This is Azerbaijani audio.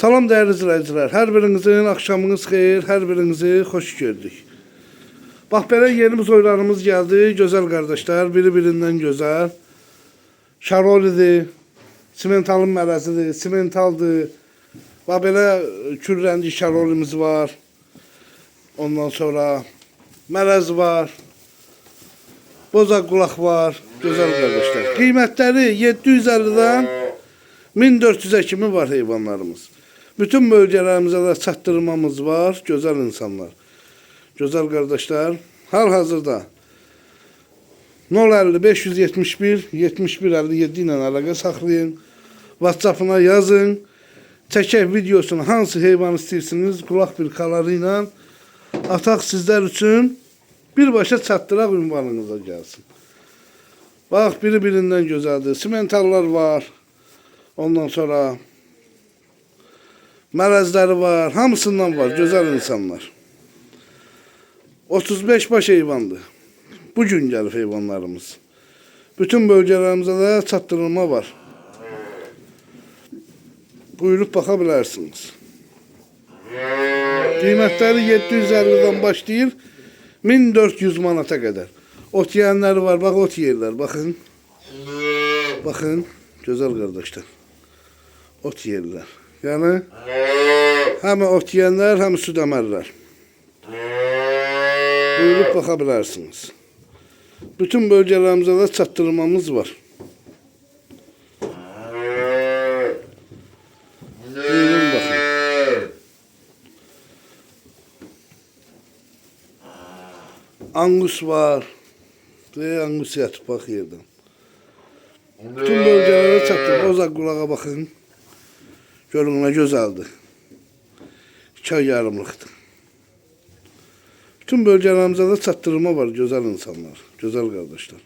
Salam değerli izleyiciler. Her birinizin akşamınız xeyir, her birinizi hoş gördük. Bax belə yeni oylarımız geldi. Güzel kardeşler, biri-birindən gözəl. Şarolidir, simentalın mərəzidir, simentaldır. Bax belə kürrəndi şarolimiz var. Ondan sonra mərəz var. Bozaq qulaq var. Güzel kardeşler. Qiymətləri 750'den 1400'e kimi var heyvanlarımız. Bütün bölgələrimizə də çatdırmamız var. Gözəl insanlar. Gözəl qardaşlar. Hal-hazırda 050 571 71 57 ilə əlaqə saxlayın. WhatsApp-ına yazın. Çəkək videosunu hansı heyvan istəyirsiniz, qulaq bilkaları ilə ataq sizlər üçün birbaşa çatdıraq ünvanınıza gəlsin. Bax, biri-birindən gözəldir. Simentallar var. Ondan sonra mərəzləri var. Hamısından var. Gözəl insanlar. 35 baş heyvandır. Bugün gəlib heyvanlarımız. Bütün bölgələrimizə də çatdırılma var. Buyurub baxa bilərsiniz. Qiymətləri 750'den başlayır 1400 manata qədər. Ot yiyənləri var. Bax, ot yeyirlər. Baxın. Baxın. Gözəl qardaşlar. Ot yeyirlər. Yəni həm ot yeyənlər, həm süd əmərlər. Buyurub baxa bilərsiniz. Bütün bölgələrimizə də çatdırmamız var. Buyurun baxın. Angus var. Angus yatıb bax yerdən. Bütün bölgelərə çatdırır. Bozaq qulağa baxın. Görün nə gözəldir. 2 ay yarımlıqdır. Bütün bölgələrimizə də çatdırma var gözəl insanlar, gözəl qardaşlar.